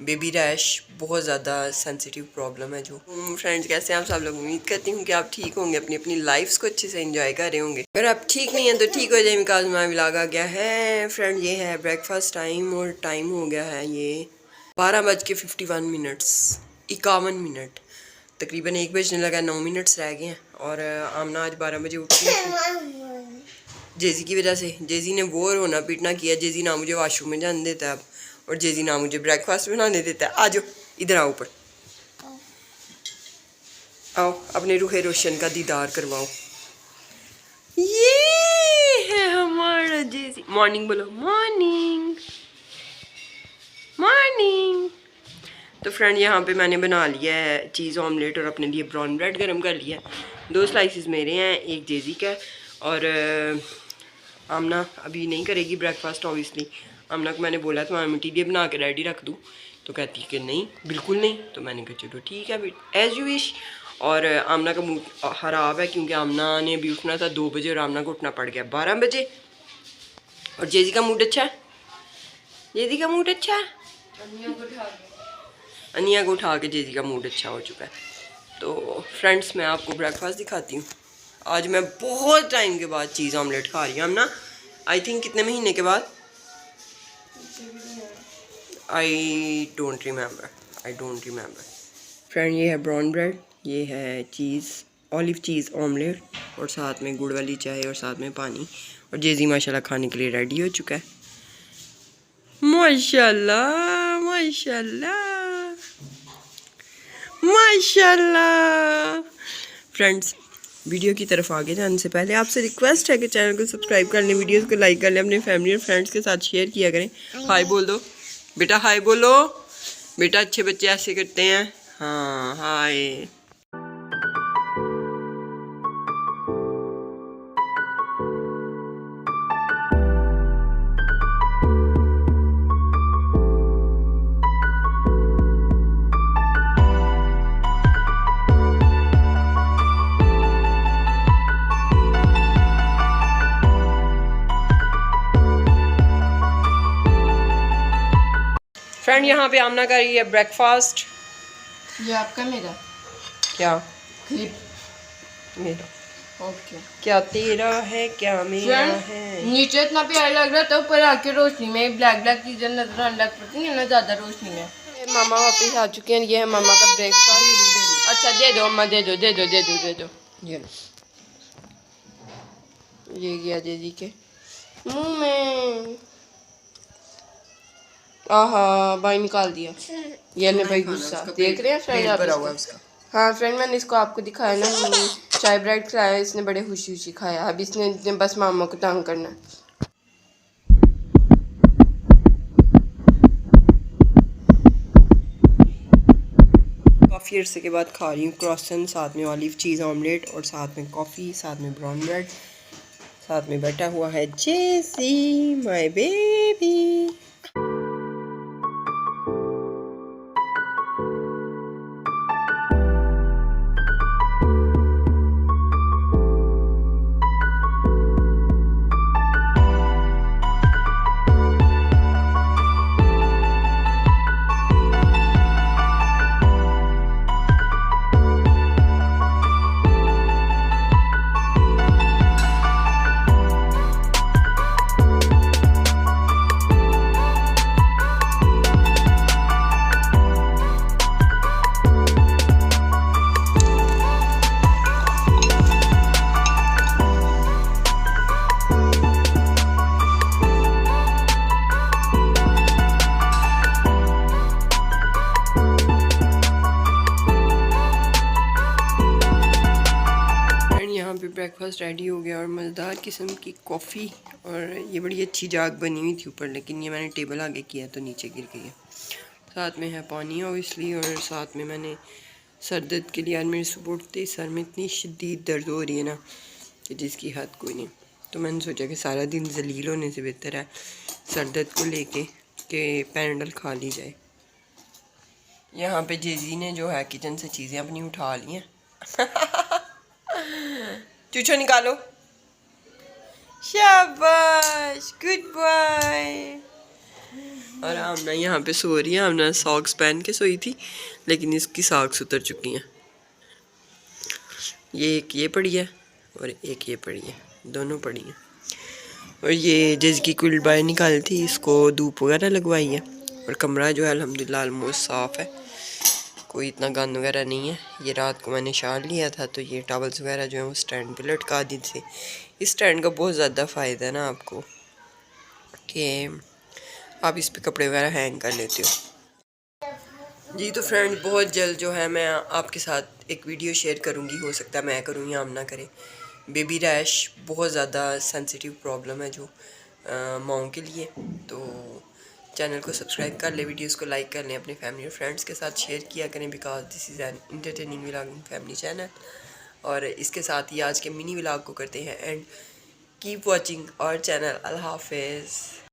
Baby rash बहुत ज़्यादा sensitive problem है जो। फ्रेंड्स कैसे हैं आप सब लोग, उम्मीद करती हूँ कि आप ठीक होंगे, अपनी अपनी लाइफ्स को अच्छे से एंजॉय कर रहे होंगे। अगर आप ठीक नहीं हैं तो ठीक हो जाए, बिकॉज मैं व्लॉग आ गया है। फ्रेंड ये है ब्रेकफास्ट टाइम और टाइम हो गया है ये 12:51, 51 मिनट, तकरीबन 1 बजने लगा, 9 मिनट्स रह गए हैं। और आमना आज 12 बजे उठी जेजी की वजह से। जेजी ने वो रोना पीटना किया। जेजी ना मुझे वाशरूम में जाने देता है अब, और जेजी ना मुझे ब्रेकफास्ट बनाने देता है। आ जाओ इधर आओ, ऊपर आओ, अपने रूहे रोशन का दीदार करवाओ। ये है हमारा जेजी। मॉर्निंग बोलो, मॉर्निंग मॉर्निंग। तो फ्रेंड यहाँ पे मैंने बना लिया है चीज़ ऑमलेट और अपने लिए ब्राउन ब्रेड गरम कर लिया है। 2 स्लाइसेस मेरे हैं, एक जेजी का है। और आमना अभी नहीं करेगी ब्रेकफास्ट ऑब्वियसली। आमना को मैंने बोला तो मिट्टी लिए बना के रेडी रख दूँ, तो कहती है कि नहीं बिल्कुल नहीं। तो मैंने कहा चलो ठीक है एज यू विश। और आमना का मूड ख़राब है क्योंकि आमना ने भी उठना था 2 बजे और आमना को उठना पड़ गया 12 बजे। और जेजी का मूड अच्छा है, जेजी का मूड अच्छा है। अनिया को उठा के जेजी का मूड अच्छा हो चुका है। तो फ्रेंड्स मैं आपको ब्रेकफास्ट दिखाती हूँ। आज मैं बहुत टाइम के बाद चीज़ ऑमलेट खा रही हूँ। ना आई थिंक कितने महीने के बाद, आई डोंट रिमेंबर। फ्रेंड ये है ब्राउन ब्रेड, ये है चीज़ ऑलिव चीज़ ऑमलेट, और साथ में गुड़ वाली चाय और साथ में पानी। और जेजी माशाल्लाह खाने के लिए रेडी हो चुका है। माशाल्लाह माशाल्लाह माशाल्लाह। फ्रेंड्स वीडियो की तरफ आगे जाने से पहले आपसे रिक्वेस्ट है कि चैनल को सब्सक्राइब कर लें, वीडियोस को लाइक कर लें, अपने फैमिली और फ्रेंड्स के साथ शेयर किया करें। हाय बोल दो बेटा, हाय बोलो बेटा, अच्छे बच्चे ऐसे करते हैं। हाँ हाय। फ्रेंड यहाँ पे आमना कर रही है ब्रेकफास्ट। ये आपका मेरा क्या क्लिप मेरा ओके, क्या तेरा है क्या मेरा है। नीचे इतना प्यारा लग रहा था, ऊपर आके रोशनी में ब्लैक ब्लैक चीजें नजर आने लग पड़ती है ना ज्यादा रोशनी में। मामा वापस आ चुके हैं, ये है मामा का ब्रेकफास्ट। अच्छा दे दो अम्मा, दे दो दे दो दे दो दे दो। ये गया जेजी के मुंह में। आहा भाई निकाल दिया। ये ने भाई गुस्सा देख रहे हैं फ्रेंड आप इसका। हाँ फ्रेंड मैंने इसको आपको दिखाया ना, चाय ब्रेड खिलाया, इसने बड़े खुशी खुशी खाया। अब इसने बस मामा को तंग करना है। काफ़ी अरसे के बाद खा रही हूँ क्रॉसन, साथ में ऑलिव चीज़ ऑमलेट और साथ में कॉफ़ी, साथ में ब्राउन ब्रेड, साथ में बैठा हुआ है जेसी माय बेबी। ब्रेकफास्ट रेडी हो गया और मज़ेदार किस्म की कॉफ़ी, और ये बड़ी अच्छी जाग बनी हुई थी ऊपर, लेकिन ये मैंने टेबल आगे किया तो नीचे गिर गई है। साथ में है पानी ऑब्वियसली, और साथ में मैंने सर दर्द के लिए, आज मेरे सुबह उठते सर में इतनी शदीद दर्द हो रही है ना कि जिसकी हद कोई नहीं। तो मैंने सोचा कि सारा दिन जलील होने से बेहतर है सर दर्द को लेके कि पैराडल खा ली जाए। यहाँ पे जेजी ने जो है किचन से चीज़ें अपनी उठा ली हैं। चूचो निकालो, शाबाश गुड बॉय। और आमना यहाँ पे सो रही है। आमना सॉक्स पहन के सोई थी, लेकिन इसकी सॉक्स उतर चुकी हैं। ये एक ये पड़ी है और एक ये पड़ी है, दोनों पड़ी हैं। और ये जिसकी कुल बाहर निकाली थी, इसको धूप वगैरह लगवाई है। और कमरा जो है अल्हम्दुलिल्लाह ऑलमोस्ट साफ़ है, कोई इतना गंद वगैरह नहीं है। ये रात को मैंने शाल लिया था, तो ये टॉवल्स वगैरह जो है वो स्टैंड पे लटका दी थी। इस स्टैंड का बहुत ज़्यादा फ़ायदा है ना आपको, कि आप इस पे कपड़े वगैरह हैंग कर लेते हो। जी तो फ्रेंड, बहुत जल्द जो है मैं आपके साथ एक वीडियो शेयर करूँगी। हो सकता है मैं करूँ या आमना करे। बेबी रैश बहुत ज़्यादा सेंसिटिव प्रॉब्लम है जो माओं के लिए। तो चैनल को सब्सक्राइब कर ले, वीडियोस को लाइक कर लें, अपने फैमिली और फ्रेंड्स के साथ शेयर किया करें, because this is an entertaining vlogging family channel. और इसके साथ ही आज के मिनी व्लॉग को करते हैं and keep watching our channel. अल्लाह हाफिज़।